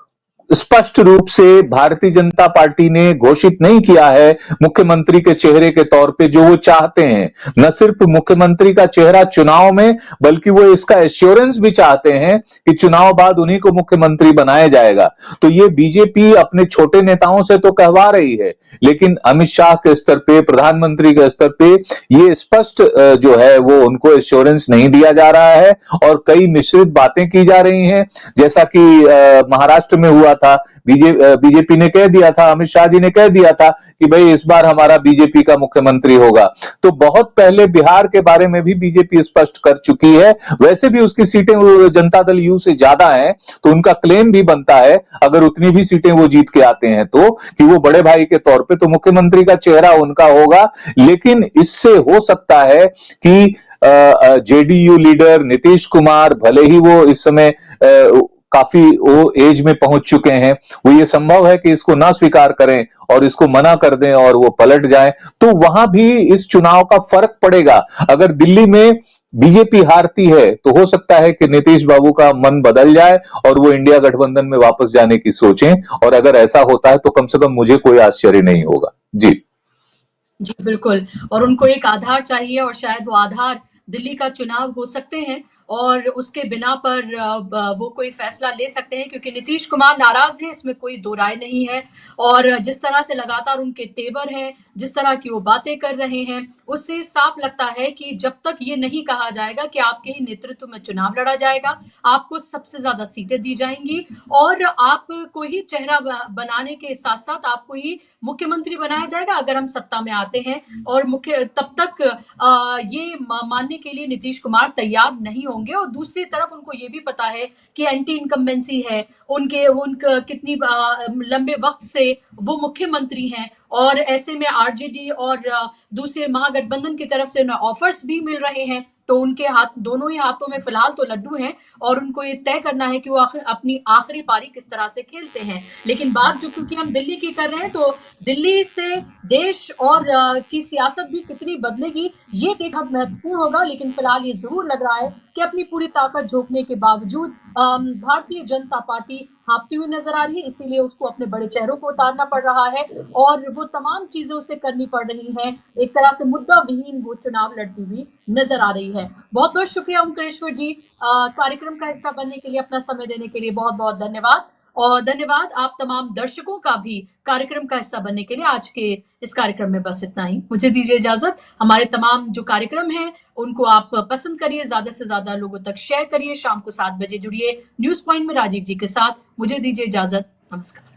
स्पष्ट रूप से भारतीय जनता पार्टी ने घोषित नहीं किया है मुख्यमंत्री के चेहरे के तौर पे जो वो चाहते हैं। न सिर्फ मुख्यमंत्री का चेहरा चुनाव में, बल्कि वो इसका एश्योरेंस भी चाहते हैं कि चुनाव बाद उन्हीं को मुख्यमंत्री बनाया जाएगा। तो ये बीजेपी अपने छोटे नेताओं से तो कहवा रही है, लेकिन अमित शाह के स्तर पे, प्रधानमंत्री के स्तर पे ये स्पष्ट जो है वो उनको एश्योरेंस नहीं दिया जा रहा है और कई मिश्रित बातें की जा रही हैं। जैसा कि महाराष्ट्र में हुआ था, बीजेपी ने कह दिया था, अमित शाह जी ने कह दिया था कि भाई इस बार हमारा बीजेपी का मुख्यमंत्री होगा। तो बहुत पहले बिहार के बारे में भी बीजेपी स्पष्ट कर चुकी है। वैसे भी उसकी सीटें जनता दल यू से ज्यादा हैं, तो उनका क्लेम भी बनता है अगर उतनी भी सीटें वो जीत के आते हैं तो, कि वो बड़े भाई के तौर पे तो मुख्यमंत्री का चेहरा उनका होगा। लेकिन इससे हो सकता है कि जेडीयू लीडर नीतीश कुमार, भले ही वो इस समय काफी वो एज में पहुंच चुके हैं, वो ये संभव है कि इसको ना स्वीकार करें और इसको मना कर दें और वो पलट जाएं। तो वहां भी इस चुनाव का फर्क पड़ेगा। अगर दिल्ली में बीजेपी हारती है तो हो सकता है कि नीतीश बाबू का मन बदल जाए और वो इंडिया गठबंधन में वापस जाने की सोचें। और अगर ऐसा होता है तो कम से कम मुझे कोई आश्चर्य नहीं होगा। जी बिल्कुल। और उनको एक आधार चाहिए और शायद वो आधार दिल्ली का चुनाव हो सकते हैं और उसके बिना पर वो कोई फैसला ले सकते हैं, क्योंकि नीतीश कुमार नाराज है, इसमें कोई दो राय नहीं है। और जिस तरह से लगातार उनके तेवर हैं, जिस तरह की वो बातें कर रहे हैं, उससे साफ लगता है कि जब तक ये नहीं कहा जाएगा कि आपके ही नेतृत्व में चुनाव लड़ा जाएगा, आपको सबसे ज्यादा सीटें दी जाएंगी और आपको ही चेहरा बनाने के साथ साथ आपको ही मुख्यमंत्री बनाया जाएगा अगर हम सत्ता में आते हैं। और तब तक ये मानने के लिए नीतीश कुमार तैयार नहीं होंगे। और दूसरी तरफ उनको ये भी पता है कि एंटी इनकम्बेंसी है, उनका कितनी लंबे वक्त से वो मुख्यमंत्री हैं और ऐसे में आरजेडी और दूसरे महागठबंधन की तरफ से उन्हें ऑफर्स भी मिल रहे हैं। तो उनके हाथ, दोनों ही हाथों में फिलहाल तो लड्डू हैं और उनको ये तय करना है कि वो अपनी आखिरी पारी किस तरह से खेलते हैं। लेकिन बात जो, क्योंकि हम दिल्ली की कर रहे हैं, तो दिल्ली से देश और की सियासत भी कितनी बदलेगी ये देखना महत्वपूर्ण होगा। लेकिन फिलहाल ये जरूर लग रहा है कि अपनी पूरी ताकत झोंकने के बावजूद भारतीय जनता पार्टी हाँपती हुई नजर आ रही है। इसीलिए उसको अपने बड़े चेहरों को उतारना पड़ रहा है और वो तमाम चीजें उसे करनी पड़ रही हैं। एक तरह से मुद्दा विहीन वो चुनाव लड़ती हुई नजर आ रही है। बहुत बहुत शुक्रिया ओमकारेश्वर जी, कार्यक्रम का हिस्सा बनने के लिए, अपना समय देने के लिए बहुत बहुत धन्यवाद। और धन्यवाद आप तमाम दर्शकों का भी कार्यक्रम का हिस्सा बनने के लिए। आज के इस कार्यक्रम में बस इतना ही, मुझे दीजिए इजाजत। हमारे तमाम जो कार्यक्रम हैं उनको आप पसंद करिए, ज्यादा से ज्यादा लोगों तक शेयर करिए। शाम को 7 बजे जुड़िए न्यूज पॉइंट में राजीव जी के साथ। मुझे दीजिए इजाजत, नमस्कार।